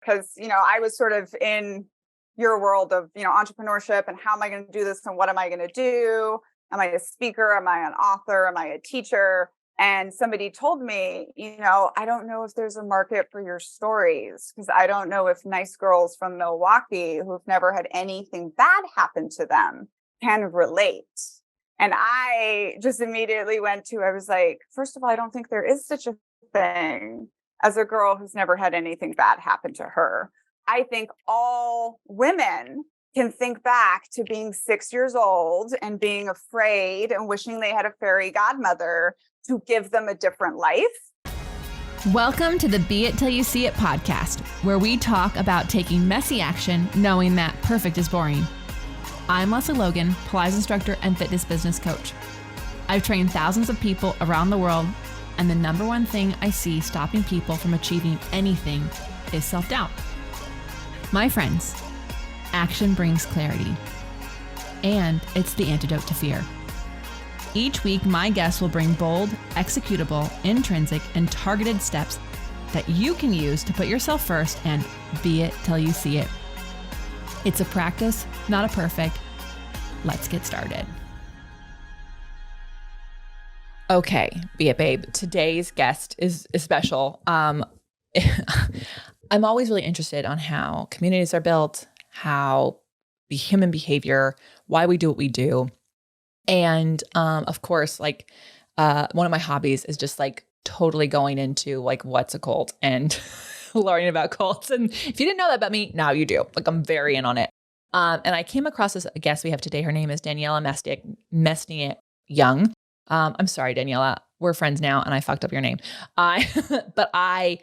because, I was sort of in your world of, entrepreneurship and how am I going to do this and what am I going to do? Am I a speaker? Am I an author? Am I a teacher? And somebody told me, I don't know if there's a market for your stories because I don't know if nice girls from Milwaukee who've never had anything bad happen to them can relate. And I just immediately I was like, first of all, I don't think there is such a thing as a girl who's never had anything bad happen to her. I think all women can think back to being 6 years old and being afraid and wishing they had a fairy godmother to give them a different life. Welcome to the Be It Till You See It podcast, where we talk about taking messy action, knowing that perfect is boring. I'm Lesley Logan, Pilates instructor and fitness business coach. I've trained thousands of people around the world, and the number one thing I see stopping people from achieving anything is self-doubt. My friends, action brings clarity, and it's the antidote to fear. Each week, my guests will bring bold, executable, intrinsic, and targeted steps that you can use to put yourself first and be it till you see it. It's a practice, not a perfect. Let's get started. Okay, Be It Babe. Today's guest is special. I'm always really interested on how communities are built, how the human behavior, why we do what we do. And of course, one of my hobbies is just totally going into what's a cult and learning about cults. And if you didn't know that about me, now you do. I'm very in on it. And I came across this guest we have today. Her name is Daniella Mestyanek Young. I'm sorry, Daniella. We're friends now, and I fucked up your name. But I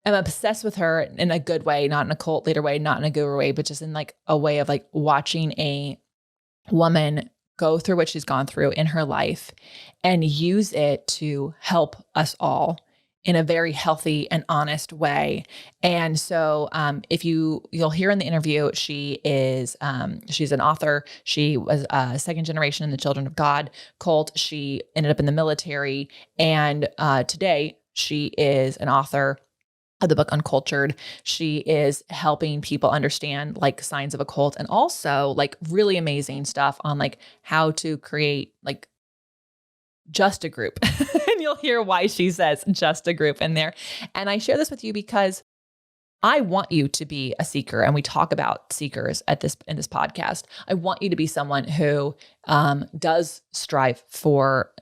am obsessed with her in a good way, not in a cult leader way, not in a guru way, but just in a way of watching a woman go through what she's gone through in her life and use it to help us all in a very healthy and honest way. And so if you'll hear in the interview, she's an author. She was a second generation in the Children of God cult. She ended up in the military. And today she is an author of the book Uncultured. She is helping people understand signs of a cult and also really amazing stuff on how to create just a group. And you'll hear why she says just a group in there. And I share this with you because I want you to be a seeker, and we talk about seekers in this podcast. I want you to be someone who does strive for,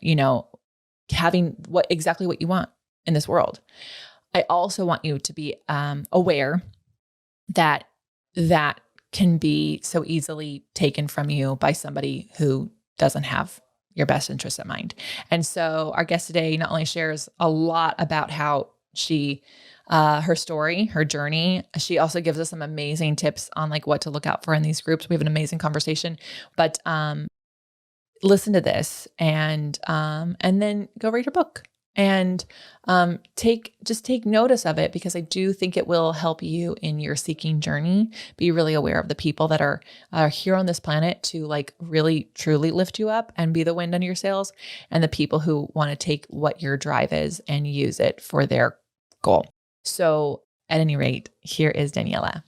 having exactly what you want in this world. I also want you to be aware that can be so easily taken from you by somebody who doesn't have your best interests at mind. And so our guest today not only shares a lot about how she, her story, her journey, she also gives us some amazing tips on what to look out for in these groups. We have an amazing conversation, but listen to this and then go read her book. And take notice of it, because I do think it will help you in your seeking journey. Be really aware of the people that are here on this planet to really truly lift you up and be the wind under your sails, and the people who want to take what your drive is and use it for their goal. So at any rate, here is Daniella.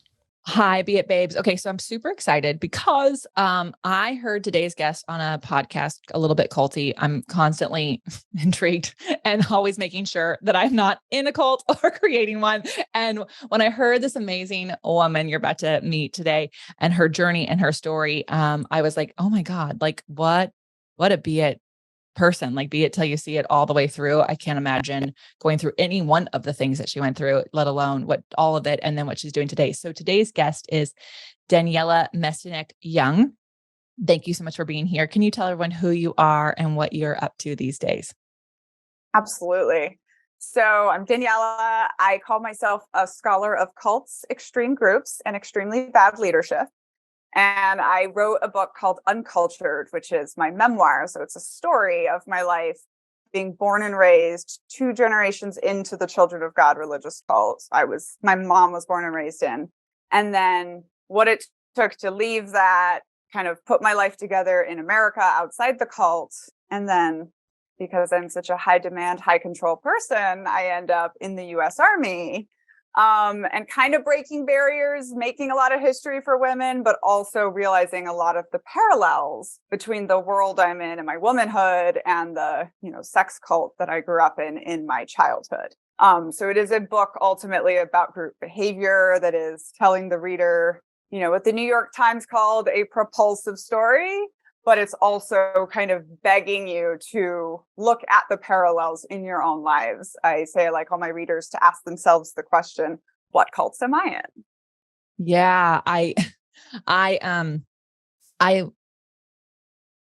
Hi, Be It Babes. Okay, so I'm super excited because I heard today's guest on a podcast a little bit culty. I'm constantly intrigued and always making sure that I'm not in a cult or creating one. And when I heard this amazing woman you're about to meet today and her journey and her story, I was like, oh my God, what a Be It person, Be It Till You See It all the way through. I can't imagine going through any one of the things that she went through, let alone all of it, and then what she's doing today. So today's guest is Daniella Mestyanek Young. Thank you so much for being here. Can you tell everyone who you are and what you're up to these days? Absolutely. So I'm Daniella. I call myself a scholar of cults, extreme groups, and extremely bad leadership. And I wrote a book called Uncultured, which is my memoir. So it's a story of my life being born and raised 2 generations into the Children of God religious cult. My mom was born and raised in. And then what it took to leave that, kind of put my life together in America outside the cult. And then because I'm such a high demand, high control person, I end up in the US Army. and kind of breaking barriers, making a lot of history for women, but also realizing a lot of the parallels between the world I'm in and my womanhood and the, sex cult that I grew up in my childhood. So it is a book ultimately about group behavior that is telling the reader, what the New York Times called a propulsive story, but it's also kind of begging you to look at the parallels in your own lives. I say I like all my readers to ask themselves the question, what cults am I in? Yeah, I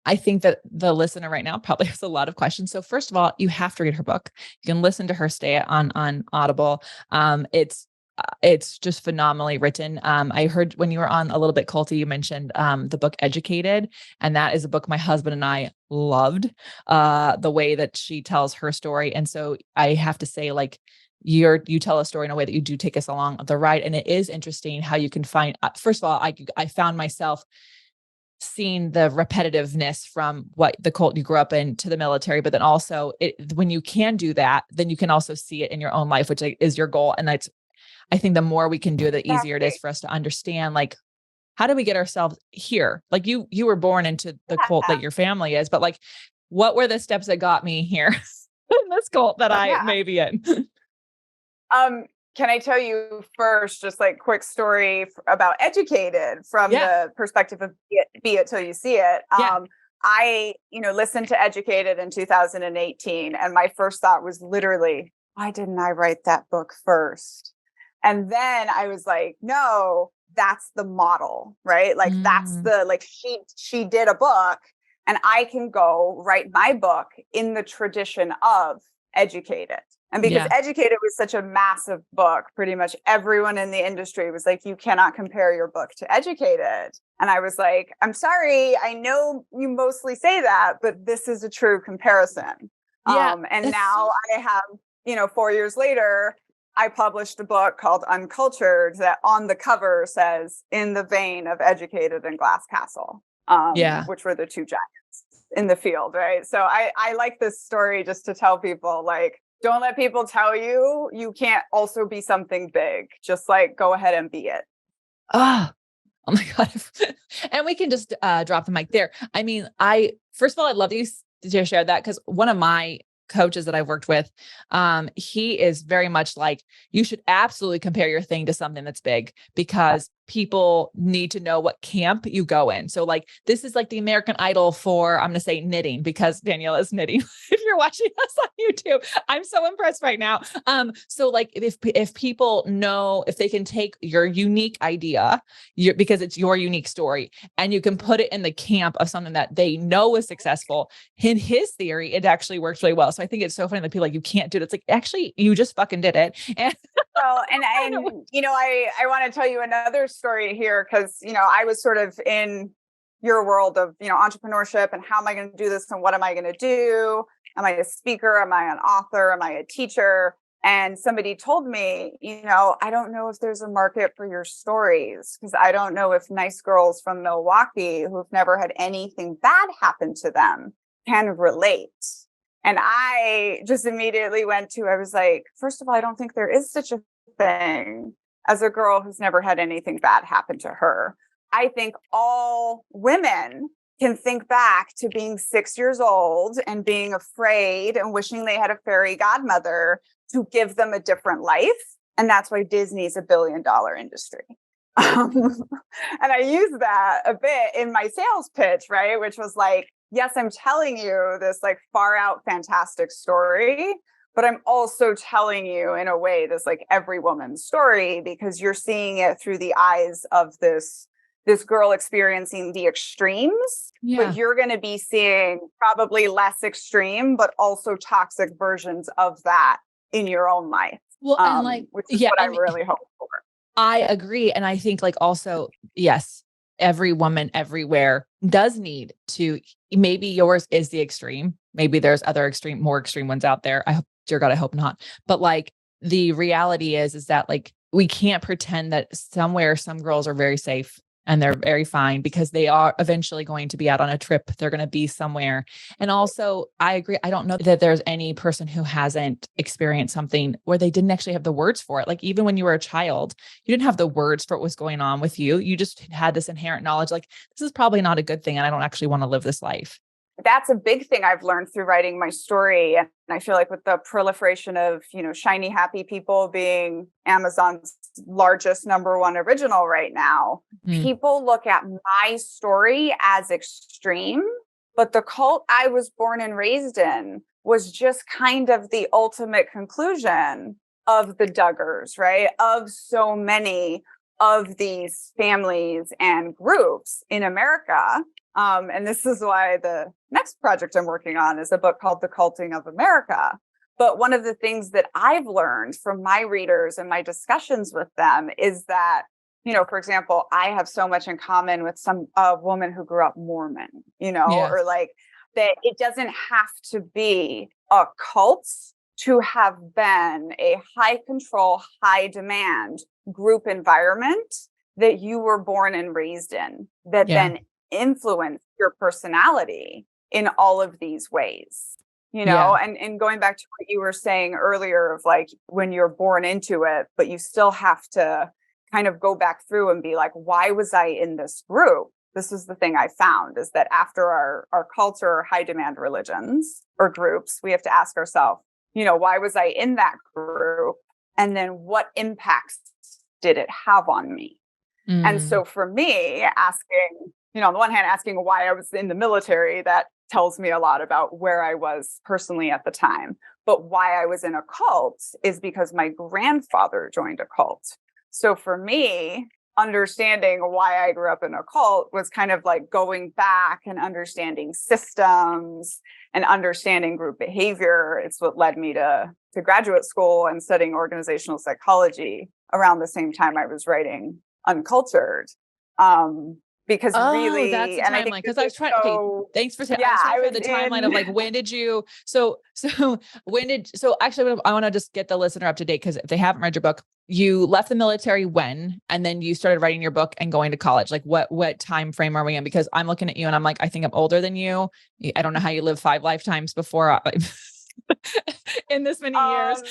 I think that the listener right now probably has a lot of questions. So first of all, you have to read her book. You can listen to her stay on Audible. It's just phenomenally written. I heard when you were on A Little Bit Culty, you mentioned the book Educated, and that is a book my husband and I loved. The way that she tells her story, and so I have to say, like, you tell a story in a way that you do take us along the ride, and it is interesting how you can find. First of all, I found myself seeing the repetitiveness from what the cult you grew up in to the military, but then also when you can do that, then you can also see it in your own life, which is your goal. And I think the more we can do, the easier it is for us to understand, like, how do we get ourselves here? Like you were born into the cult that your family is, but like, what were the steps that got me here in this cult that I may be in? Can I tell you first, just like quick story about Educated from the perspective of be it till you see it. I, listened to Educated in 2018, and my first thought was literally, why didn't I write that book first? And then I was like, no, that's the model, right? Like that's the, like she did a book, and I can go write my book in the tradition of Educated. And because Educated was such a massive book, pretty much everyone in the industry was like, you cannot compare your book to Educated. And I was like, I'm sorry, I know you mostly say that, but this is a true comparison. And now I have, 4 years later, I published a book called Uncultured that on the cover says, in the vein of Educated and Glass Castle, which were the two giants in the field, right? So I like this story just to tell people, like, don't let people tell you can't also be something big. Just like go ahead and be it. Oh my God. And we can just drop the mic there. I mean, first of all, I'd love you to share that, because one of my coaches that I've worked with, he is very much like, you should absolutely compare your thing to something that's big, because people need to know what camp you go in. So like, this is like the American Idol for, I'm going to say knitting, because Daniella is knitting. If you're watching us on YouTube, I'm so impressed right now. So like if people know, if they can take your unique idea, because it's your unique story, and you can put it in the camp of something that they know is successful, in his theory, it actually works really well. So I think it's so funny that people are like, you can't do it. It's like, actually, you just fucking did it. And well, and I want to tell you another story here, because, I was sort of in your world of, entrepreneurship and how am I going to do this and what am I going to do? Am I a speaker? Am I an author? Am I a teacher? And somebody told me, I don't know if there's a market for your stories, because I don't know if nice girls from Milwaukee who've never had anything bad happen to them can relate. And I just immediately I was like, first of all, I don't think there is such a thing as a girl who's never had anything bad happen to her. I think all women can think back to being 6 years old and being afraid and wishing they had a fairy godmother to give them a different life. And that's why Disney's $1 billion industry. And I use that a bit in my sales pitch, right? Which was like, yes, I'm telling you this like far out fantastic story, but I'm also telling you in a way this like every woman's story, because you're seeing it through the eyes of this girl experiencing the extremes, but you're going to be seeing probably less extreme, but also toxic versions of that in your own life. Well, and like, which is what I'm really hoping for. I agree. And I think like also, yes, every woman everywhere does need to, maybe yours is the extreme. Maybe there's other more extreme ones out there. I hope, dear God, I hope not. But like the reality is that like, we can't pretend that somewhere some girls are very safe and they're very fine because they are eventually going to be out on a trip. They're going to be somewhere. And also, I agree. I don't know that there's any person who hasn't experienced something where they didn't actually have the words for it. Like even when you were a child, you didn't have the words for what was going on with you. You just had this inherent knowledge, like, this is probably not a good thing. And I don't actually want to live this life. That's a big thing I've learned through writing my story. And I feel like with the proliferation of, shiny, happy people being Amazon's largest #1 original right now, people look at my story as extreme, but the cult I was born and raised in was just kind of the ultimate conclusion of the Duggars, right? Of so many of these families and groups in America. And this is why the next project I'm working on is a book called The Culting of America. But one of the things that I've learned from my readers and my discussions with them is that, for example, I have so much in common with a woman who grew up Mormon, or like that it doesn't have to be a cult to have been a high control, high demand group environment that you were born and raised in that then influence your personality in all of these ways, and going back to what you were saying earlier of like when you're born into it, but you still have to kind of go back through and be like, why was I in this group? This is the thing I found is that after our culture or high demand religions or groups, we have to ask ourselves, why was I in that group? And then what impacts did it have on me? And so for me, asking, on the one hand, asking why I was in the military, that tells me a lot about where I was personally at the time. But why I was in a cult is because my grandfather joined a cult. So for me, understanding why I grew up in a cult was kind of like going back and understanding systems and understanding group behavior. It's what led me to graduate school and studying organizational psychology around the same time I was writing Uncultured. Because really, that's the and I timeline. think Because I was trying. Okay, thanks for saying. Yeah, I was trying to the timeline of like when did you? So actually, I want to just get the listener up to date because if they haven't read your book, you left the military when, and then you started writing your book and going to college. Like what time frame are we in? Because I'm looking at you and I'm like, I think I'm older than you. I don't know how you lived 5 lifetimes before. In this many years.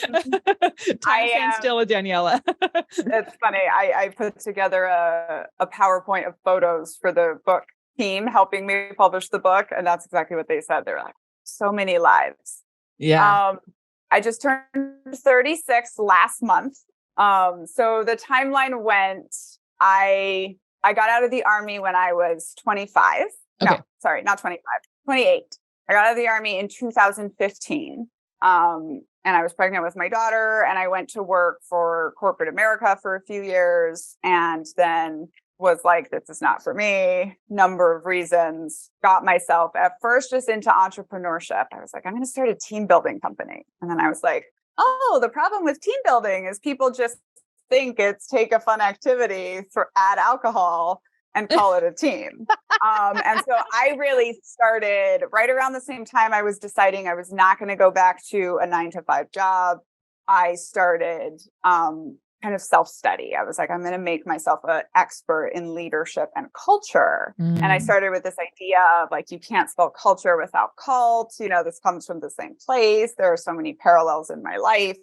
Time stands still with Daniella. It's funny. I put together a PowerPoint of photos for the book team helping me publish the book. And that's exactly what they said. They're like, so many lives. Yeah. I just turned 36 last month. So the timeline went, I got out of the Army when I was 25. Okay. No, sorry, not 25, 28. I got out of the Army in 2015. And I was pregnant with my daughter and I went to work for corporate America for a few years and then was like, this is not for me. Number of reasons. Got myself at first just into entrepreneurship. I was like, I'm going to start a team building company. And then I was like, oh, the problem with team building is people just think it's take a fun activity add alcohol and call it a team. And so I really started right around the same time I was deciding I was not going to go back to a 9-to-5 job. I started kind of self-study. I was like, I'm going to make myself an expert in leadership and culture. And I started with this idea of like, you can't spell culture without cult. This comes from the same place. There are so many parallels in my life,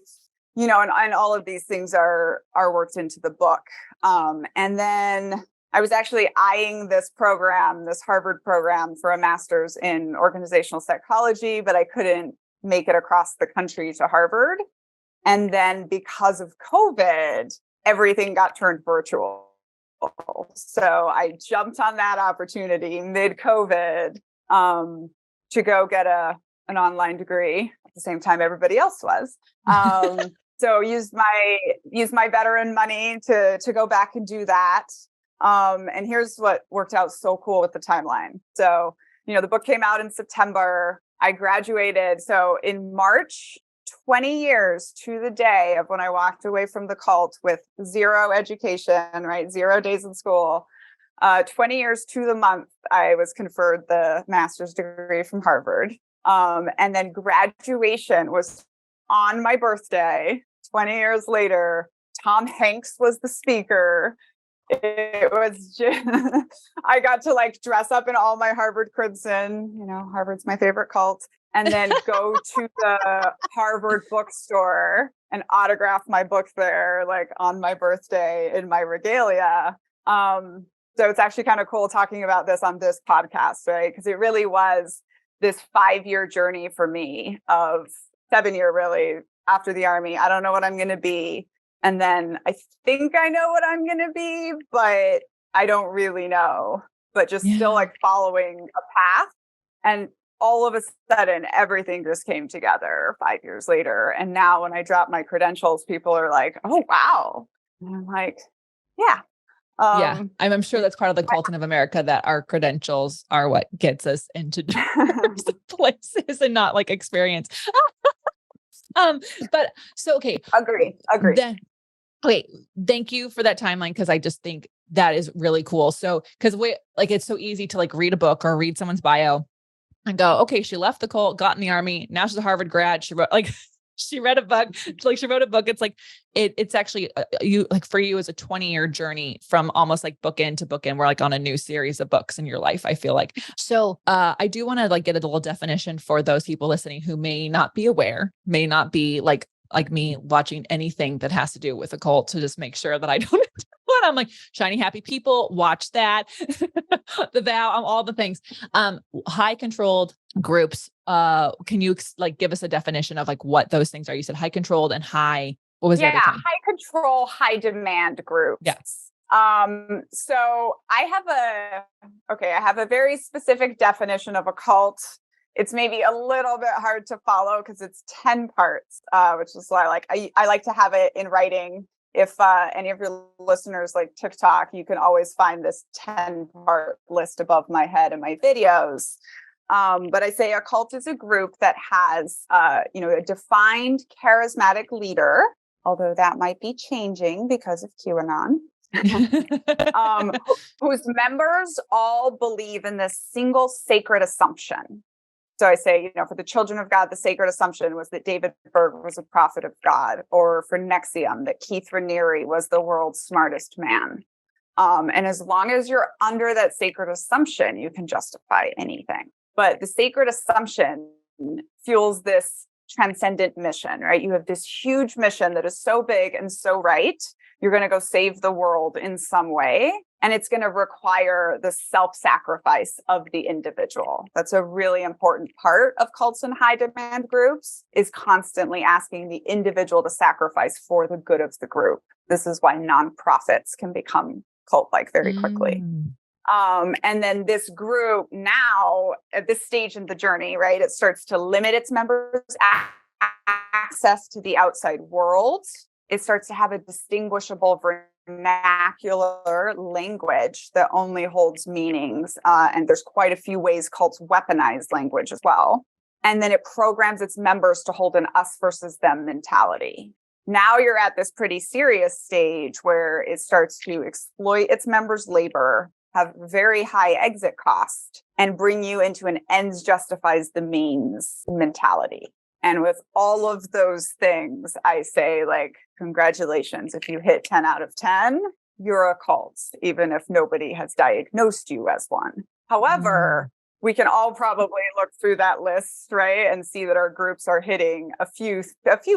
and all of these things are worked into the book. And then I was actually eyeing this Harvard program for a master's in organizational psychology, but I couldn't make it across the country to Harvard. And then because of COVID, everything got turned virtual. So I jumped on that opportunity mid-COVID to go get an online degree at the same time everybody else was. So used my veteran money to go back and do that. And here's what worked out so cool with the timeline. So, the book came out in September. I graduated. So in March, 20 years to the day of when I walked away from the cult with 0 education, right? 0 days in school. 20 years to the month, I was conferred the master's degree from Harvard. And then graduation was on my birthday. 20 years later, Tom Hanks was the speaker. it was just, I got to like dress up in all my Harvard crimson, Harvard's my favorite cult, and then go to the Harvard bookstore and autograph my book there, like on my birthday in my regalia. So it's actually kind of cool talking about this on this podcast, right? Because it really was this 5-year journey for me, of 7-year really, after the Army. I don't know what I'm going to be. And then I think I know what I'm going to be, but I don't really know, but just still like following a path. And all of a sudden, everything just came together 5 years later. And now when I drop my credentials, people are like, oh, wow. And I'm like, yeah. I'm sure that's part of the cult of America, that our credentials are what gets us into places and not like experience. But so, okay. Agree. Okay. Thank you for that timeline. Cause I just think that is really cool. So, cause it's so easy to like read a book or read someone's bio and go, okay, she left the cult, got in the Army. Now she's a Harvard grad. She wrote she read a book, she wrote a book. It's like, it's actually for you is a 20-year journey from almost like bookend to bookend. We're like on a new series of books in your life, I feel like. So I do want to like get a little definition for those people listening who may not be aware, may not be like me watching anything that has to do with a cult, to just make sure that I don't what I'm like shiny, happy people, watch that, the vow, all the things, high controlled groups. Can you like give us a definition of like what those things are? You said high controlled and high, what was the other thing? High control, high demand groups. Yes. So I have a very specific definition of a cult. It's maybe a little bit hard to follow because it's 10 parts, which is why I like to have it in writing. If any of your listeners like TikTok, you can always find this 10-part list above my head in my videos. But I say a cult is a group that has, a defined charismatic leader, although that might be changing because of QAnon, whose members all believe in this single sacred assumption. So I say, for the children of God, the sacred assumption was that David Berg was a prophet of God, or for Nexium, that Keith Raniere was the world's smartest man. And as long as you're under that sacred assumption, you can justify anything. But the sacred assumption fuels this transcendent mission, right? You have this huge mission that is so big and so right. You're going to go save the world in some way. And it's going to require the self-sacrifice of the individual. That's a really important part of cults and high demand groups, is constantly asking the individual to sacrifice for the good of the group. This is why nonprofits can become cult-like very quickly. And then this group now, at this stage in the journey, right, it starts to limit its members' access to the outside world. It starts to have a distinguishable vernacular language that only holds meanings. And there's quite a few ways cults weaponize language as well. And then it programs its members to hold an us versus them mentality. Now you're at this pretty serious stage where it starts to exploit its members' labor, have very high exit cost, and bring you into an ends justifies the means mentality. And with all of those things, I say, like, congratulations. If you hit 10 out of 10, you're a cult, even if nobody has diagnosed you as one. However, we can all probably look through that list, right, and see that our groups are hitting a few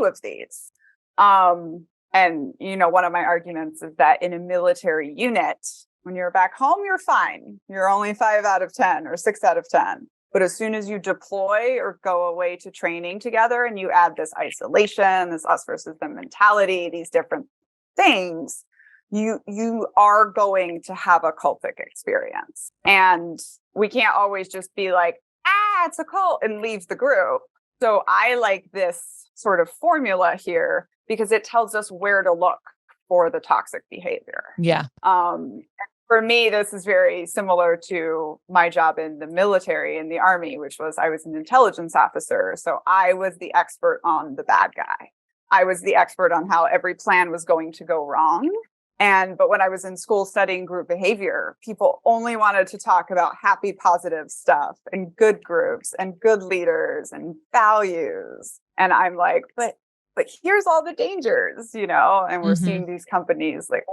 of these. And, one of my arguments is that in a military unit, when you're back home, you're fine. You're only 5 out of 10 or 6 out of 10. But as soon as you deploy or go away to training together and you add this isolation, this us versus them mentality, these different things, you are going to have a cultic experience. And we can't always just be like, it's a cult, and leave the group. So I like this sort of formula here because it tells us where to look for the toxic behavior. Yeah. For me, this is very similar to my job in the military, in the Army, which was I was an intelligence officer. So I was the expert on the bad guy. I was the expert on how every plan was going to go wrong. But when I was in school studying group behavior, people only wanted to talk about happy, positive stuff and good groups and good leaders and values. And I'm like, but but here's all the dangers, and we're Hmm. seeing these companies like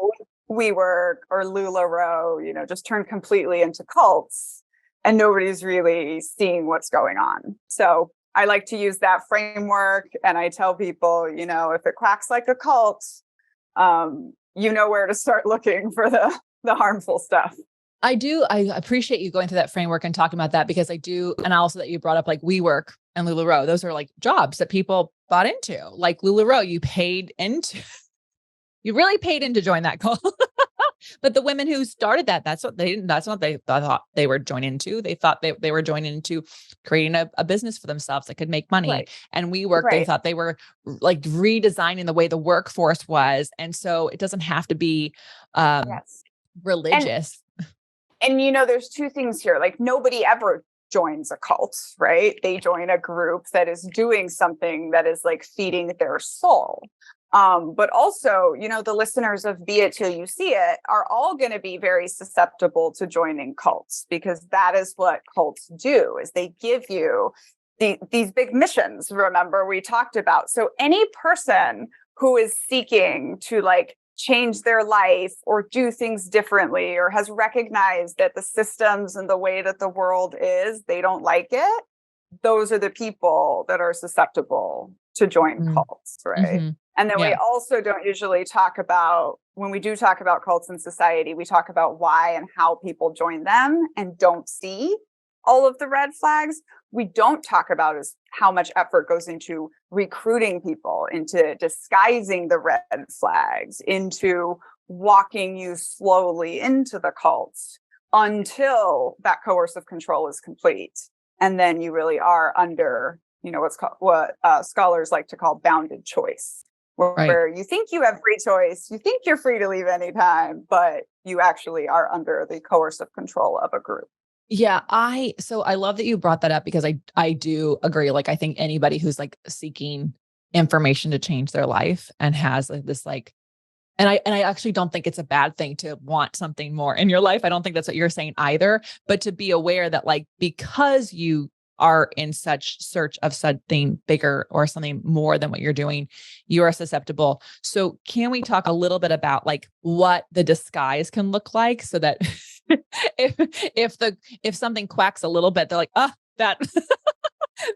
WeWork or LuLaRoe, just turn completely into cults, and nobody's really seeing what's going on. So I like to use that framework, and I tell people, if it quacks like a cult, you know where to start looking for the harmful stuff. I do. I appreciate you going through that framework and talking about that, because I do. And also that you brought up like WeWork and LuLaRoe. Those are like jobs that people bought into. Like LuLaRoe, you really paid in to join that cult. But the women who started that, that's what they thought they were joining into. They thought they were joining into creating a business for themselves that could make money. Right. And WeWork, they Right. thought they were like redesigning the way the workforce was. And so it doesn't have to be Yes. And religious. there's two things here. Like, nobody ever joins a cult, right? They join a group that is doing something that is like feeding their soul. But also, the listeners of Be It Till You See It are all going to be very susceptible to joining cults, because that is what cults do, is they give you these big missions. Remember, we talked about. So any person who is seeking to like change their life or do things differently, or has recognized that the systems and the way that the world is, they don't like it, those are the people that are susceptible to join cults, right? Mm-hmm. And then we Yeah. also don't usually talk about, when we do talk about cults in society, we talk about why and how people join them and don't see all of the red flags. We don't talk about is how much effort goes into recruiting people, into disguising the red flags, into walking you slowly into the cults until that coercive control is complete. And then you really are under, what scholars like to call bounded choice, Right. where you think you have free choice, you think you're free to leave anytime, but you actually are under the coercive control of a group. Yeah, so I love that you brought that up, because I do agree. Like, I think anybody who's like seeking information to change their life and has like this like, and I actually don't think it's a bad thing to want something more in your life. I don't think that's what you're saying either, but to be aware that like, because you are in such search of something bigger or something more than what you're doing, you are susceptible. So can we talk a little bit about like what the disguise can look like, so that if if something quacks a little bit, they're like, that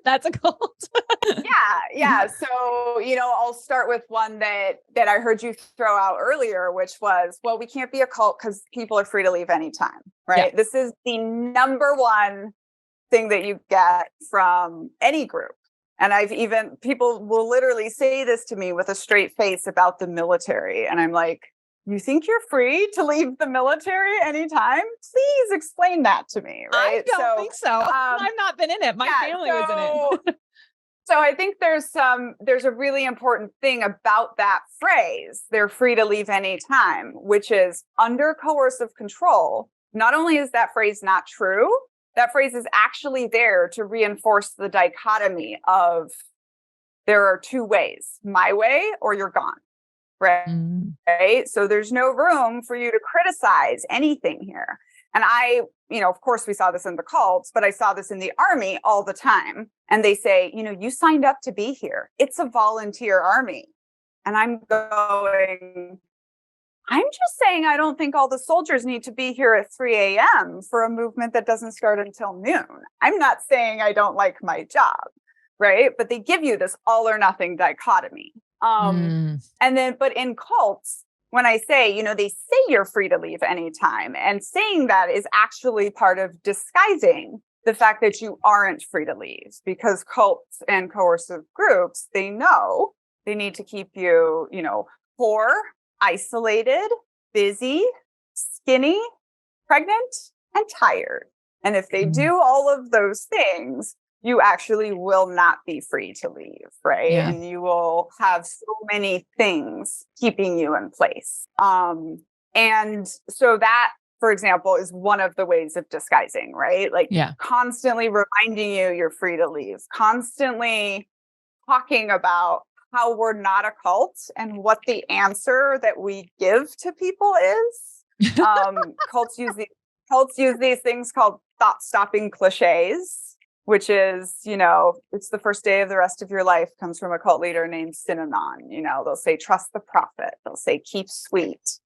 that's a cult. Yeah. So, I'll start with one that I heard you throw out earlier, which was, well, we can't be a cult because people are free to leave anytime, Yeah. right? This is the number one thing that you get from any group. And people will literally say this to me with a straight face about the military. And I'm like, you think you're free to leave the military anytime? Please explain that to me, I right? don't think so. I've not been in it. My family was in it. So I think there's a really important thing about that phrase, they're free to leave anytime, which is under coercive control. Not only is that phrase not true, that phrase is actually there to reinforce the dichotomy of there are two ways, my way or you're gone, right? Mm. Right. So there's no room for you to criticize anything here. And of course, we saw this in the cults, but I saw this in the army all the time. And they say, you signed up to be here. It's a volunteer army. And I'm just saying, I don't think all the soldiers need to be here at 3 a.m. for a movement that doesn't start until noon. I'm not saying I don't like my job, right? But they give you this all or nothing dichotomy. But in cults, when I say, they say you're free to leave anytime, and saying that is actually part of disguising the fact that you aren't free to leave, because cults and coercive groups, they know they need to keep you, poor, isolated, busy, skinny, pregnant, and tired. And if they do all of those things, you actually will not be free to leave, right? Yeah. And you will have so many things keeping you in place. And so that, for example, is one of the ways of disguising, right? Like constantly reminding you you're free to leave, constantly talking about how we're not a cult and what the answer that we give to people is. Cults use these things called thought-stopping cliches. which is, it's the first day of the rest of your life, comes from a cult leader named Synanon. They'll say, trust the prophet. They'll say, keep sweet.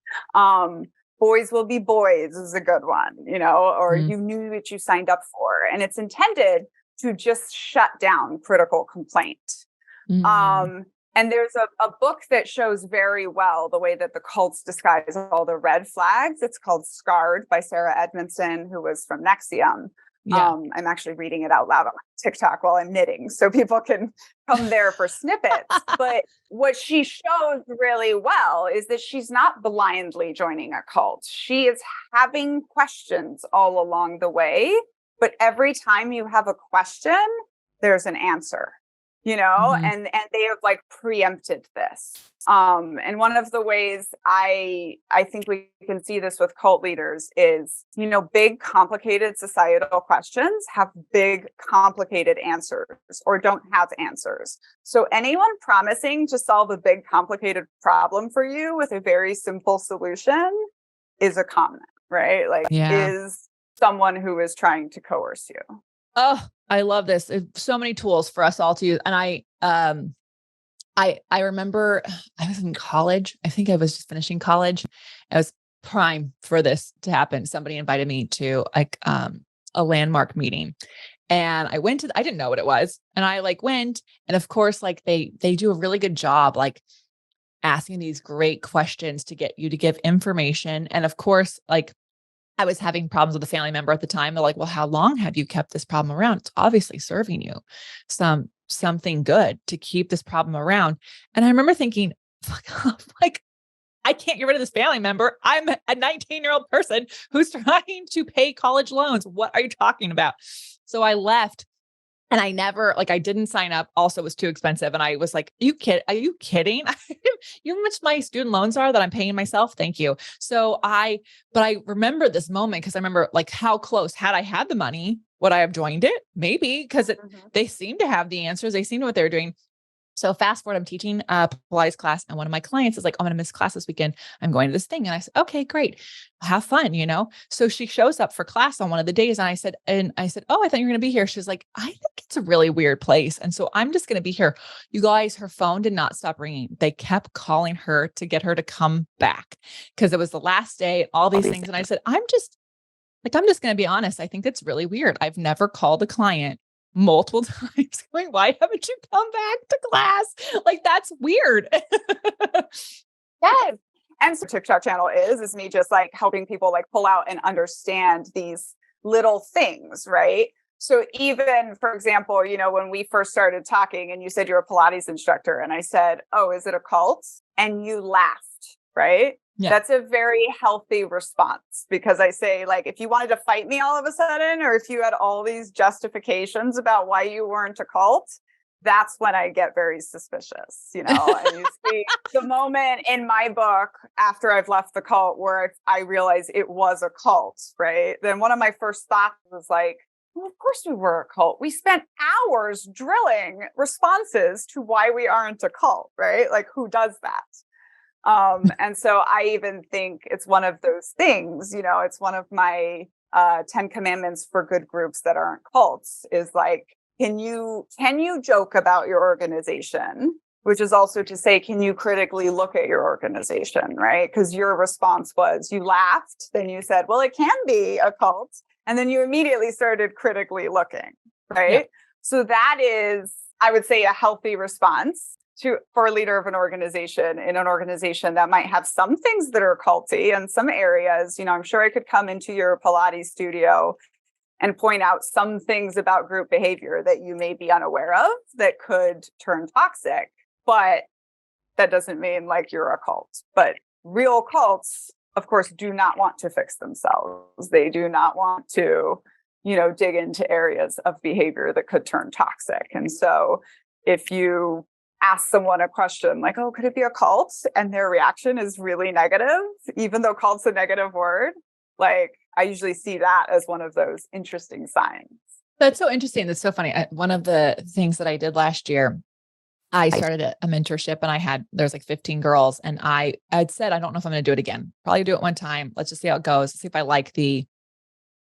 Boys will be boys is a good one, or you knew what you signed up for. And it's intended to just shut down critical complaint. And there's a book that shows very well the way that the cults disguise all the red flags. It's called Scarred by Sarah Edmondson, who was from Nexium. Yeah. I'm actually reading it out loud on TikTok while I'm knitting, so people can come there for snippets. But what she shows really well is that she's not blindly joining a cult. She is having questions all along the way. But every time you have a question, there's an answer, and they have like preempted this. And one of the ways I think we can see this with cult leaders is, big, complicated societal questions have big, complicated answers or don't have answers. So anyone promising to solve a big, complicated problem for you with a very simple solution is a con, right? Like, is someone who is trying to coerce you. Oh, I love this. There's so many tools for us all to use. And I remember I was in college. I think I was just finishing college. I was prime for this to happen. Somebody invited me to a landmark meeting, and I went I didn't know what it was. And I went, and of course, they do a really good job, asking these great questions to get you to give information. And of course, I was having problems with a family member at the time. They're like, well, how long have you kept this problem around? It's obviously serving you something good to keep this problem around. And I remember thinking, I can't get rid of this family member. I'm a 19-year-old person who's trying to pay college loans. What are you talking about? So I left. And I never, I didn't sign up. Also, it was too expensive. And I was like, are you kidding? You know how much my student loans are that I'm paying myself? Thank you. But I remember this moment because I remember how close, had I had the money, would I have joined it? Maybe, because they seem to have the answers. They seem to know what they're doing. So fast forward, I'm teaching a Pilates class, and one of my clients is like, I'm going to miss class this weekend. I'm going to this thing. And I said, okay, great. Have fun, So she shows up for class on one of the days. And I said, oh, I thought you were going to be here. She's like, I think it's a really weird place. And so I'm just going to be here. You guys, her phone did not stop ringing. They kept calling her to get her to come back because it was the last day, all these things. And I said, I'm just going to be honest. I think that's really weird. I've never called a client multiple times going, why haven't you come back to class? That's weird. Yes. And so TikTok channel is me just helping people pull out and understand these little things, right? So even, for example, when we first started talking and you said you're a Pilates instructor and I said, oh, is it a cult? And you laughed, right? Yeah. That's a very healthy response because I say, if you wanted to fight me all of a sudden, or if you had all these justifications about why you weren't a cult, that's when I get very suspicious, And you see the moment in my book after I've left the cult where I realized it was a cult, right? Then one of my first thoughts was well, of course we were a cult. We spent hours drilling responses to why we aren't a cult, right? Who does that? And so I even think it's one of those things, it's one of my 10 commandments for good groups that aren't cults is can you joke about your organization? Which is also to say, can you critically look at your organization, right? Because your response was you laughed, then you said, well, it can be a cult. And then you immediately started critically looking, right? Yeah. So that is, I would say, a healthy response for a leader of an organization in an organization that might have some things that are culty and some areas. I'm sure I could come into your Pilates studio and point out some things about group behavior that you may be unaware of that could turn toxic, but that doesn't mean you're a cult. But real cults, of course, do not want to fix themselves. They do not want to, dig into areas of behavior that could turn toxic. And so if you ask someone a question oh, could it be a cult? And their reaction is really negative, even though cult's a negative word. I usually see that as one of those interesting signs. That's so interesting. That's so funny. One of the things that I did last year, I started a mentorship and there's 15 girls. And I had said, I don't know if I'm going to do it again. Probably do it one time. Let's just see how it goes. See if I like the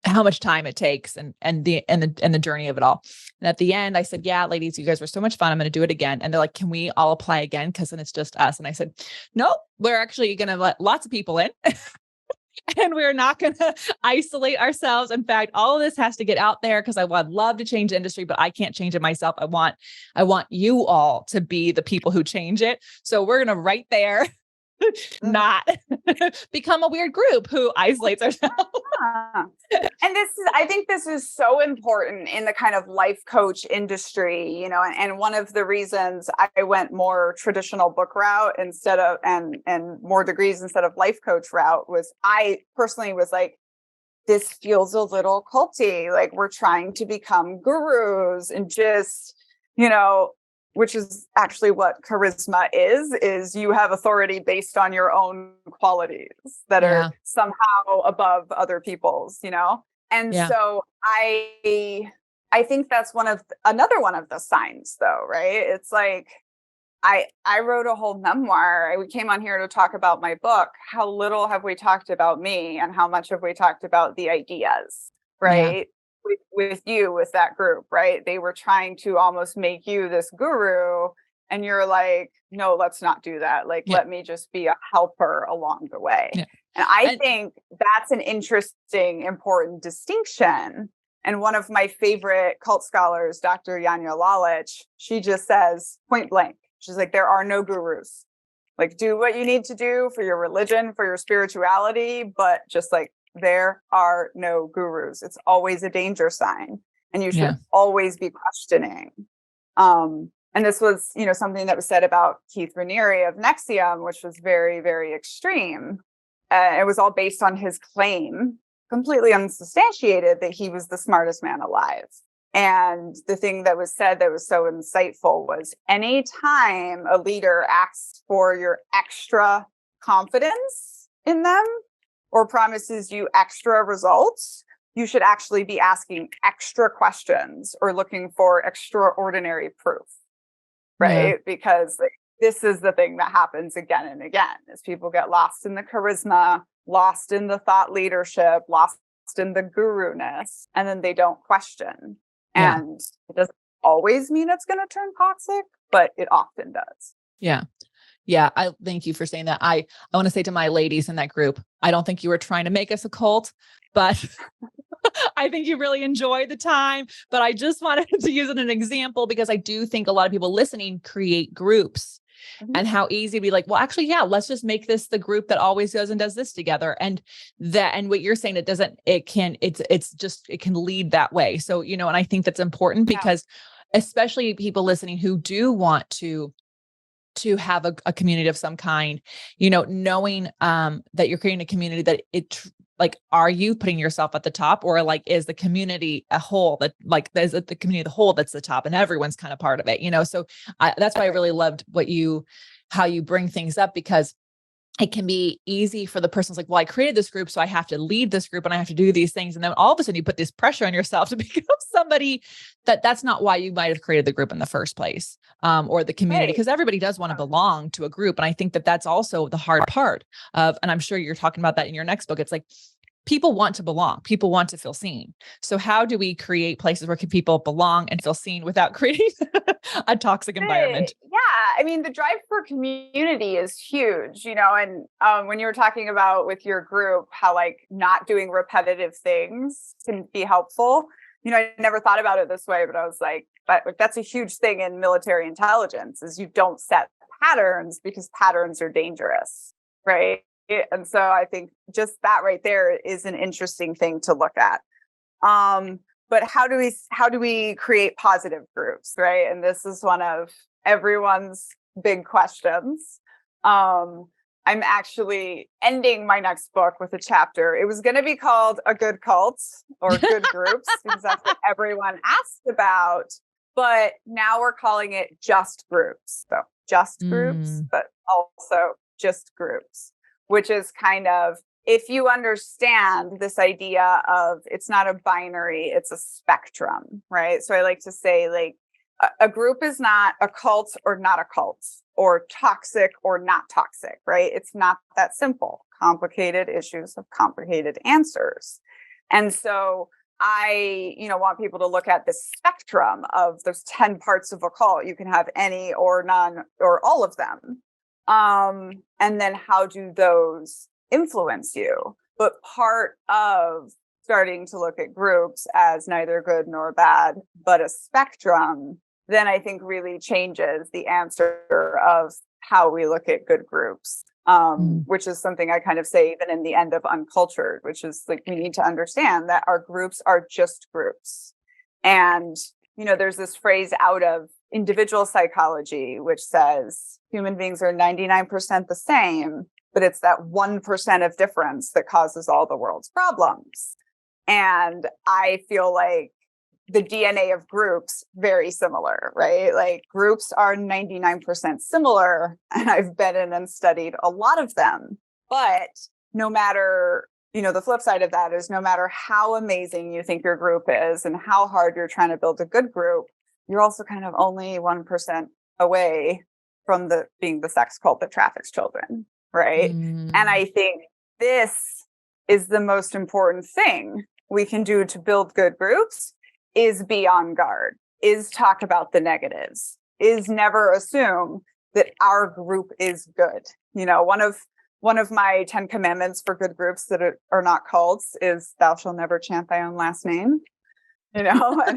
how much time it takes and the journey of it all. And at the end I said, yeah, ladies, you guys were so much fun. I'm going to do it again. And they're like, can we all apply again? Cause then it's just us. And I said, nope, we're actually going to let lots of people in and we're not going to isolate ourselves. In fact, all of this has to get out there because I would love to change the industry, but I can't change it myself. I want you all to be the people who change it. So we're going to right there not become a weird group who isolates ourselves. Yeah. And I think this is so important in the kind of life coach industry, you know, and one of the reasons I went more traditional book route instead of, and more degrees instead of life coach route was I personally was like, this feels a little culty. Like we're trying to become gurus and just, you know, which is actually what charisma is you have authority based on your own qualities that are somehow above other people's, you know? And so I think that's another one of the signs though, right? It's like, I wrote a whole memoir. We came on here to talk about my book. How little have we talked about me and how much have we talked about the ideas, right? With you, with that group, right? They were trying to almost make you this guru and you're like, no, let's not do that. Like, let me just be a helper along the way. And I think that's an interesting, important distinction. And one of my favorite cult scholars, Dr. Daniella, she just says point blank, she's like, there are no gurus. Like, do what you need to do for your religion, for your spirituality, but just like, there are no gurus. It's always a danger sign. And you should always be questioning. And this was, you know, something that was said about Keith Raniere of NXIVM, which was very, very extreme. It was all based on his claim, completely unsubstantiated, that he was the smartest man alive. And the thing that was said that was so insightful was anytime a leader asks for your extra confidence in them or promises you extra results, you should actually be asking extra questions or looking for extraordinary proof, right? Because like, this is the thing that happens again and again is people get lost in the charisma, lost in the thought leadership, lost in the guru-ness, and then they don't question. And it doesn't always mean it's going to turn toxic, but it often does. Yeah. Yeah. I thank you for saying that. I want to say to my ladies in that group, I don't think you were trying to make us a cult, but I think you really enjoyed the time. But I just wanted to use it as an example because I do think a lot of people listening create groups and how easy to be like, well, actually, let's just make this the group that always goes and does this together. And what you're saying, it can lead that way. So, you know, and I think that's important because especially people listening who do want to have a community of some kind, you know, knowing that you're creating a community that are you putting yourself at the top or like, is the community a whole that like, is it the community the whole that's the top and everyone's kind of part of it, you know? So that's why I really loved how you bring things up because it can be easy for the person who's like, well, I created this group, so I have to lead this group and I have to do these things. And then all of a sudden you put this pressure on yourself to become somebody that's not why you might've created the group in the first place, or the community, because everybody does want to belong to a group. And I think that that's also the hard part and I'm sure you're talking about that in your next book. It's like, people want to belong. People want to feel seen. So how do we create places where people belong and feel seen without creating a toxic environment? Yeah. I mean, the drive for community is huge, you know, and when you were talking about with your group, how like not doing repetitive things can be helpful. You know, I never thought about it this way, but I was like, but that's a huge thing in military intelligence is you don't set patterns because patterns are dangerous, right? And so I think just that right there is an interesting thing to look at. But how do we create positive groups, right? And this is one of everyone's big questions. I'm actually ending my next book with a chapter. It was going to be called A Good Cult or Good Groups because that's what everyone asked about. But now we're calling it Just Groups. So just groups, but also just groups, which is kind of, if you understand this idea of it's not a binary, it's a spectrum, right? So I like to say like a group is not a cult or not a cult or toxic or not toxic, right? It's not that simple. Complicated issues have complicated answers. And so I, want people to look at the spectrum of those 10 parts of a cult. You can have any or none or all of them. And then how do those influence you? But part of starting to look at groups as neither good nor bad, but a spectrum, then I think really changes the answer of how we look at good groups. Which is something I kind of say even in the end of Uncultured, which is like, we need to understand that our groups are just groups. And, there's this phrase out of individual psychology, which says human beings are 99% the same, but it's that 1% of difference that causes all the world's problems. And I feel like the DNA of groups very similar, right? Like groups are 99% similar, and I've been in and studied a lot of them. But no matter, the flip side of that is no matter how amazing you think your group is and how hard you're trying to build a good group, you're also kind of only 1% away from being the sex cult that traffics children, right? And I think this is the most important thing we can do to build good groups, is be on guard, is talk about the negatives, is never assume that our group is good. One of my 10 commandments for good groups that are not cults is thou shalt never chant thy own last name, and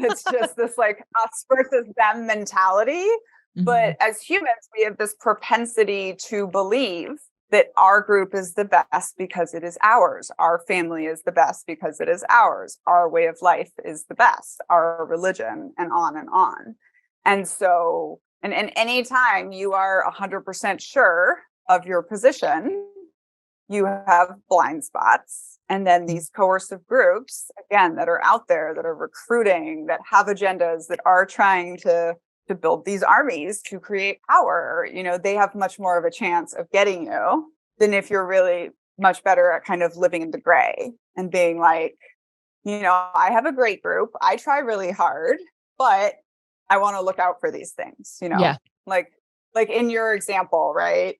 it's just this like us versus them mentality. But as humans, we have this propensity to believe that our group is the best because it is ours. Our family is the best because it is ours. Our way of life is the best, our religion, and on and on. And so, and anytime you are 100% sure of your position, you have blind spots. And then these coercive groups, again, that are out there, that are recruiting, that have agendas, that are trying to build these armies to create power, they have much more of a chance of getting you than if you're really much better at kind of living in the gray and being like, I have a great group. I try really hard, but I want to look out for these things, Yeah. like in your example, right?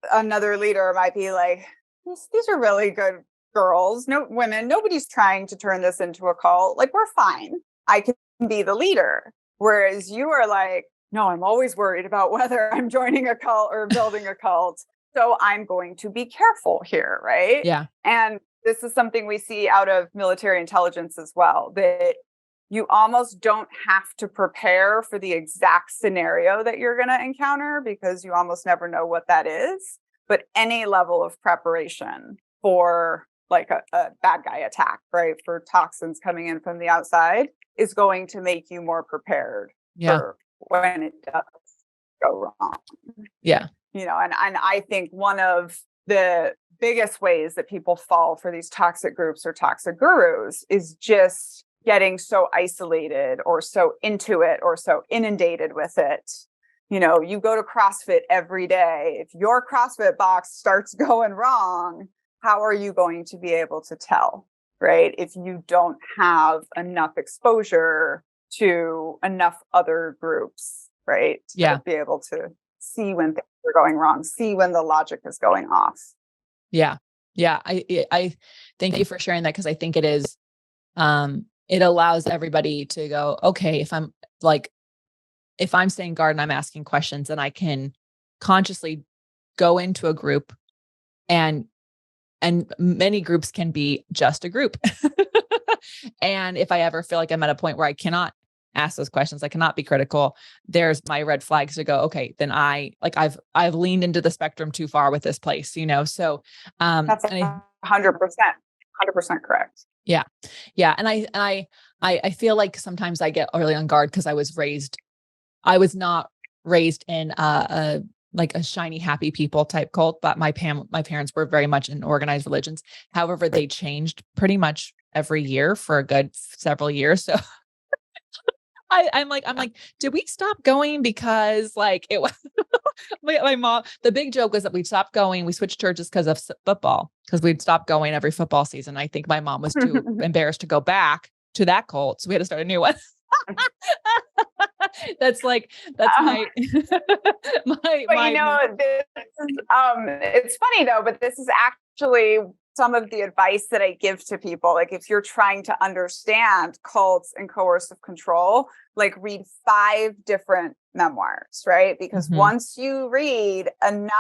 Another leader might be like, these are really good girls, no women, nobody's trying to turn this into a cult. Like, we're fine. I can be the leader. Whereas you are like, no, I'm always worried about whether I'm joining a cult or building a cult. So I'm going to be careful here, right? Yeah. And this is something we see out of military intelligence as well, that you almost don't have to prepare for the exact scenario that you're going to encounter because you almost never know what that is. But any level of preparation for like a bad guy attack, right? For toxins coming in from the outside is going to make you more prepared for when it does go wrong. Yeah. And I think one of the biggest ways that people fall for these toxic groups or toxic gurus is just getting so isolated or so into it or so inundated with it. You go to CrossFit every day. If your CrossFit box starts going wrong, how are you going to be able to tell? Right? If you don't have enough exposure to enough other groups, right? To be able to see when things are going wrong, see when the logic is going off. Yeah. Yeah. I thank you for sharing that, because I think it is, it allows everybody to go, okay, if I'm staying guard and I'm asking questions, and I can consciously go into a group, and many groups can be just a group. And if I ever feel like I'm at a point where I cannot ask those questions, I cannot be critical, there's my red flags to go, okay, then I've leaned into the spectrum too far with this place, so, that's 100%, 100% correct. Yeah. Yeah. And I feel like sometimes I get early on guard because I was not raised in like a shiny, happy people type cult, but my parents were very much in organized religions. However, they changed pretty much every year for a good several years. So I'm like, did we stop going because like it was my mom, the big joke was that we stopped going. We switched churches because of football, because we'd stopped going every football season. I think my mom was too embarrassed to go back to that cult. So we had to start a new one. that's my But this is, it's funny though, but this is actually some of the advice that I give to people, like if you're trying to understand cults and coercive control, like read 5 different memoirs, right? Because once you read enough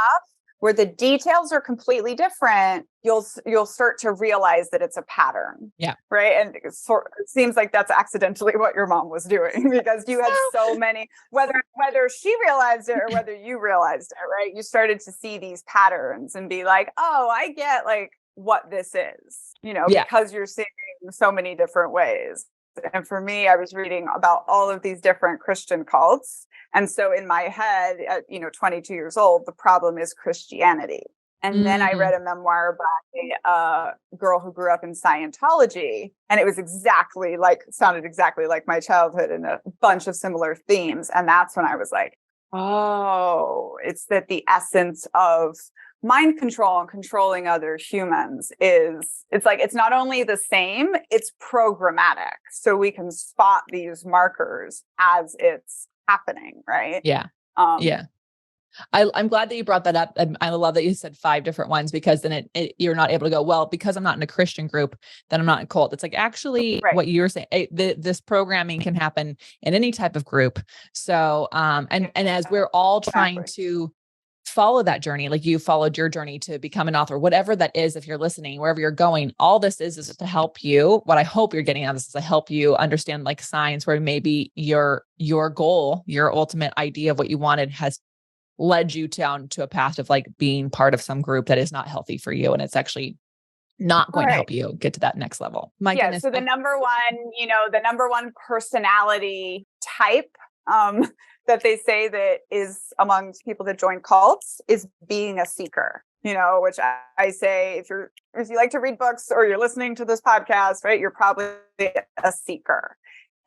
where the details are completely different, you'll start to realize that it's a pattern. Yeah. Right. And it seems like that's accidentally what your mom was doing, because you had so many, whether she realized it or whether you realized it, right? You started to see these patterns and be like, oh, I get like what this is, because you're seeing so many different ways. And for me, I was reading about all of these different Christian cults. And so in my head, at 22 years old, the problem is Christianity. And then I read a memoir by a girl who grew up in Scientology, and it was sounded exactly like my childhood and a bunch of similar themes. And that's when I was like, oh, it's that the essence of mind control and controlling other humans it's not only the same, it's programmatic. So we can spot these markers as it's happening, right? Yeah. Yeah. I'm glad that you brought that up. And I love that you said 5 different ones, because then you're not able to go, well, because I'm not in a Christian group, then I'm not in a cult. It's like, actually what you were saying, this programming can happen in any type of group. So, and as we're all trying to follow that journey, like you followed your journey to become an author, whatever that is, if you're listening, wherever you're going, all this is to help you. What I hope you're getting out of this is to help you understand like signs where maybe your goal, your ultimate idea of what you wanted has led you down to a path of like being part of some group that is not healthy for you. And it's actually not going to help you get to that next level. My goodness. So the number one personality type, that they say that is amongst people that join cults is being a seeker, which I say, if you like to read books or you're listening to this podcast, right, you're probably a seeker.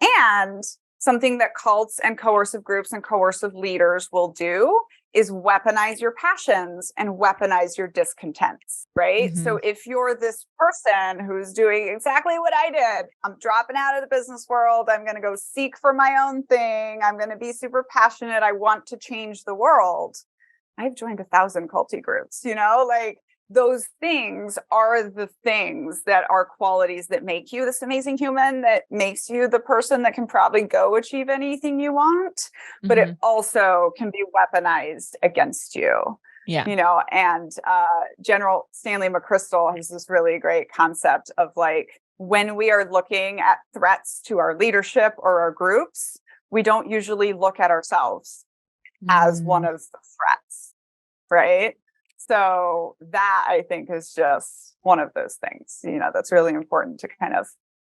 And something that cults and coercive groups and coercive leaders will do is weaponize your passions and weaponize your discontents, right? So if you're this person who's doing exactly what I did, I'm dropping out of the business world, I'm going to go seek for my own thing, I'm going to be super passionate, I want to change the world. I've joined 1,000 culty groups, like those things are the things that are qualities that make you this amazing human, that makes you the person that can probably go achieve anything you want, but it also can be weaponized against you. Yeah. And General Stanley McChrystal has this really great concept of like, when we are looking at threats to our leadership or our groups, we don't usually look at ourselves as one of the threats, right? So that, I think, is just one of those things, that's really important to kind of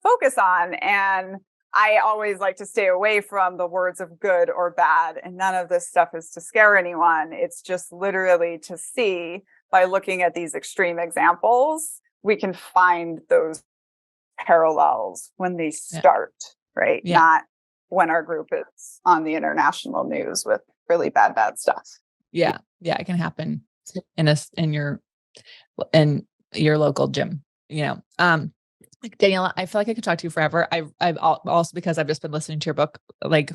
focus on. And I always like to stay away from the words of good or bad. And none of this stuff is to scare anyone. It's just literally to see, by looking at these extreme examples, we can find those parallels when they start, right? Not when our group is on the international news with really bad stuff. Yeah. Yeah. It can happen in your local gym, Daniella, I feel like I could talk to you forever. I've also, because I've just been listening to your book like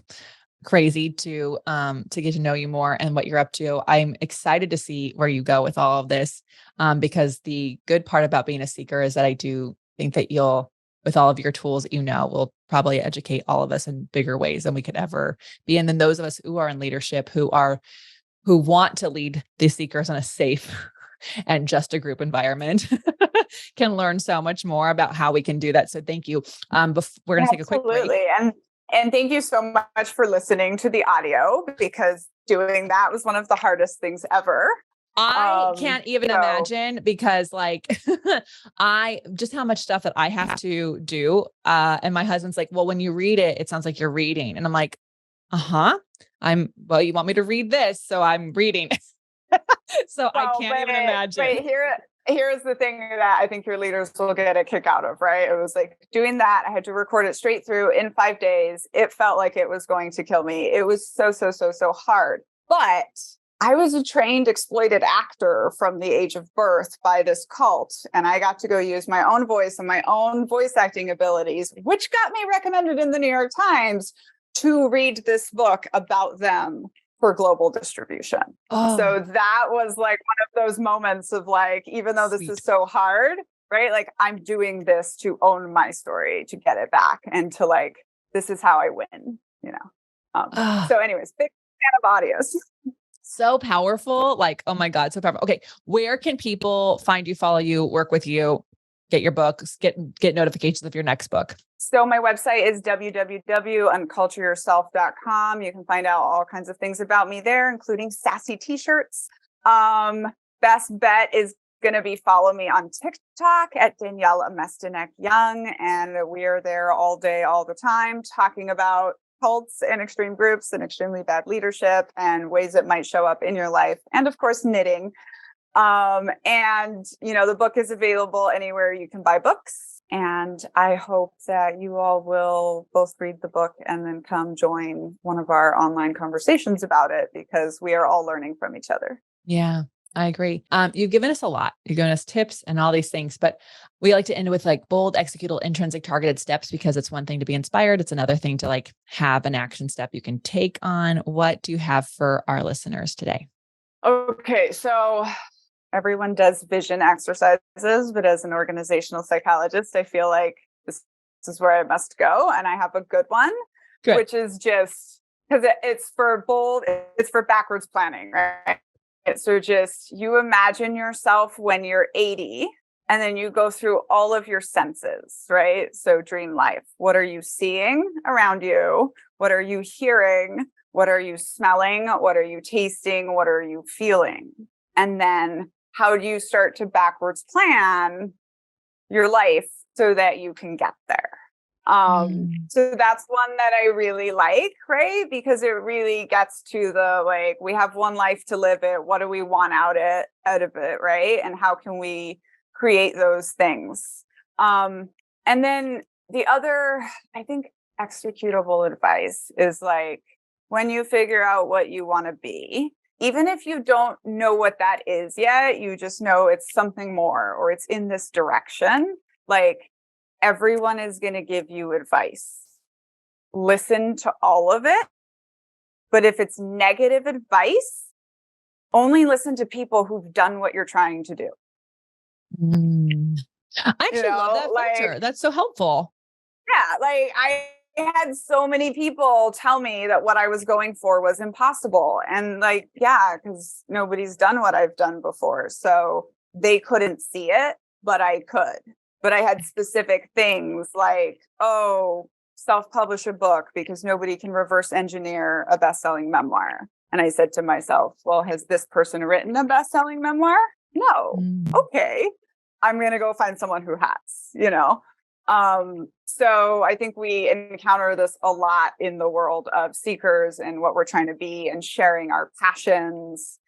crazy to get to know you more and what you're up to. I'm excited to see where you go with all of this. Because the good part about being a seeker is that I do think that you'll, with all of your tools, will probably educate all of us in bigger ways than we could ever be. And then those of us who are in leadership, who want to lead the seekers in a safe and just a group environment can learn so much more about how we can do that. So thank you. We're going to take a quick break. And thank you so much for listeing to the audio, because doing that was one of the hardest things ever. I can't even imagine, because like just how much stuff that I have to do. And my husband's like, well, when you read it, it sounds like you're reading. And I'm like, well, you want me to read this, so I'm reading. So I can't even imagine. Here's the thing that I think your leaders will get a kick out of, right? It was like doing that. I had to record it straight through in 5 days. It felt like it was going to kill me. It was so hard. But I was a trained exploited actor from the age of birth by this cult. And I got to go use my own voice and my own voice acting abilities, which got me recommended in the New York Times to read this book about them. for global distribution. Oh, So that was like one of those moments of like, even though this is so hard, right? Like I'm doing this to own my story, to get it back, and to like, this is how I win, you know? So anyways, big fan of audios. So powerful. Like, oh my God, so powerful. Okay. Where can people find you, follow you, work with you, get your books, get notifications of your next book? So my website is www.uncultureyourself.com. You can find out all kinds of things about me there, including sassy t-shirts. Best bet is going to be follow me on TikTok at Daniella Mestyanek Young. And we are there all day, all the time, talking about cults and extreme groups and extremely bad leadership and ways it might show up in your life. And of course, knitting. And, you know, the book is available anywhere you can buy books. And I hope that you all will both read the book and then come join one of our online conversations about it, because we are all learning from each other. Yeah, I agree. You've given us a lot. You've given us tips and all these things, but we like to end with like bold, executable, intrinsic, targeted steps, because it's one thing to be inspired. It's another thing to like have an action step you can take on. What do you have for our listeners today? Okay, so everyone does vision exercises, but as an organizational psychologist, I feel like this is where I must go. And I have a good one, which is just because it's for bold, it's for backwards planning, right? So just you imagine yourself when you're 80, and then you go through all of your senses, right? So dream life. What are you seeing around you? What are you hearing? What are you smelling? What are you tasting? What are you feeling? And then how do you start to backwards plan your life so that you can get there? So that's one that I really like, right? Because it really gets to the, like, we have one life to live it. What do we want out of it, right? And how can we create those things? And then the other, I think, executable advice is like, when you figure out what you want to be, even if you don't know what that is yet, you just know it's something more, or it's in this direction. Like, everyone is going to give you advice. Listen to all of it. But if it's negative advice, only listen to people who've done what you're trying to do. I actually love that filter. That's so helpful. Yeah. Like I had so many people tell me that what I was going for was impossible. And like, yeah, because nobody's done what I've done before. So they couldn't see it, but I could. But I had specific things like, oh, self-publish a book because nobody can reverse engineer a best-selling memoir. And I said to myself, well, has this person written a best-selling memoir? No. Okay. I'm going to go find someone who has, you know? So I think we encounter this a lot in the world of seekers and what we're trying to be and sharing our passions.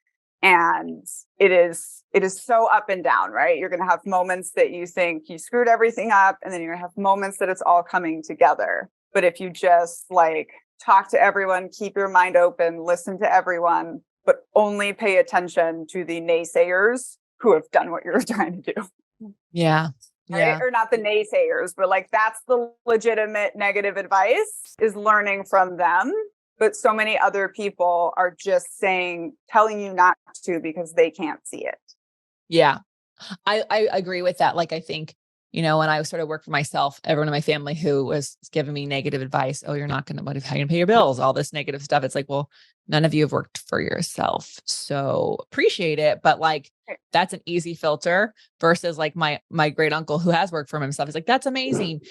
And it is so up and down, right? You're going to have moments that you think you screwed everything up, and then you're going to have moments that it's all coming together. But if you just like talk to everyone, keep your mind open, listen to everyone, but only pay attention to the naysayers who have done what you're trying to do. Yeah. Right? Yeah. Or not the naysayers, but like that's the legitimate negative advice, is learning from them. But so many other people are just telling you not to because they can't see it. Yeah. I agree with that. Like, I think, you know, when I started work for myself, everyone in my family who was giving me negative advice, oh, you're not going to, how are you going to pay your bills? All this negative stuff. It's like, well, none of you have worked for yourself. So appreciate it. But like, that's an easy filter versus like my great uncle who has worked for himself. He's like, that's amazing.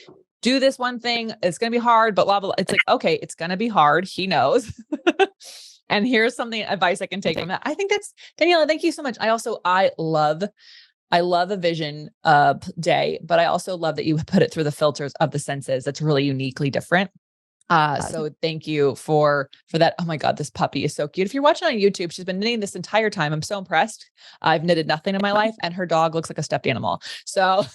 Do this one thing. It's going to be hard, but blah, blah, blah. It's like, okay, it's going to be hard. He knows. And here's something advice I can take from that. I think that's Daniella. Thank you so much. I love a vision day, but I also love that you put it through the filters of the senses. That's really uniquely different. So thank you for that. Oh my God, this puppy is so cute. If you're watching on YouTube, she's been knitting this entire time. I'm so impressed. I've knitted nothing in my life, and her dog looks like a stuffed animal. So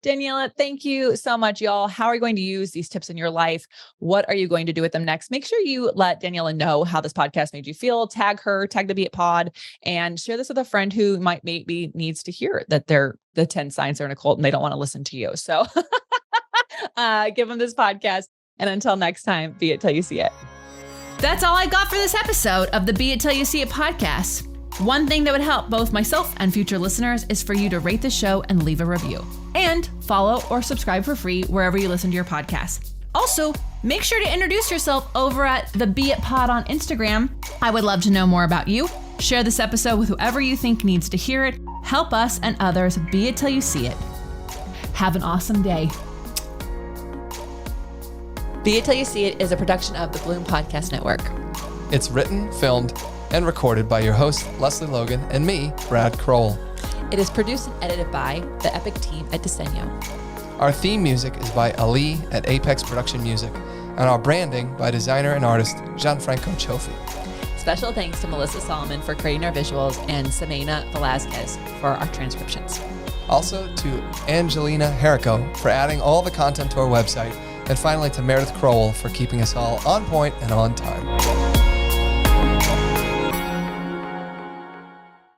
Daniella, thank you so much, y'all. How are you going to use these tips in your life? What are you going to do with them next? Make sure you let Daniella know how this podcast made you feel. Tag her, tag the Beit Pod, and share this with a friend who maybe needs to hear that they're the 10 signs they're in a cult and they don't want to listen to you. So give them this podcast. And until next time, be it till you see it. That's all I got for this episode of the Be It Till You See It podcast. One thing that would help both myself and future listeners is for you to rate the show and leave a review. And follow or subscribe for free wherever you listen to your podcast. Also, make sure to introduce yourself over at the Be It Pod on Instagram. I would love to know more about you. Share this episode with whoever you think needs to hear it. Help us and others be it till you see it. Have an awesome day. Be It Till You See It is a production of the Bloom Podcast Network. It's written, filmed, and recorded by your host, Lesley Logan, and me, Brad Kroll. It is produced and edited by the epic team at Diseño. Our theme music is by Ali at Apex Production Music, and our branding by designer and artist Gianfranco Cioffi. Special thanks to Melissa Solomon for creating our visuals and Samena Velazquez for our transcriptions. Also to Angelina Herrico for adding all the content to our website, and finally to Meredith Crowell for keeping us all on point and on time.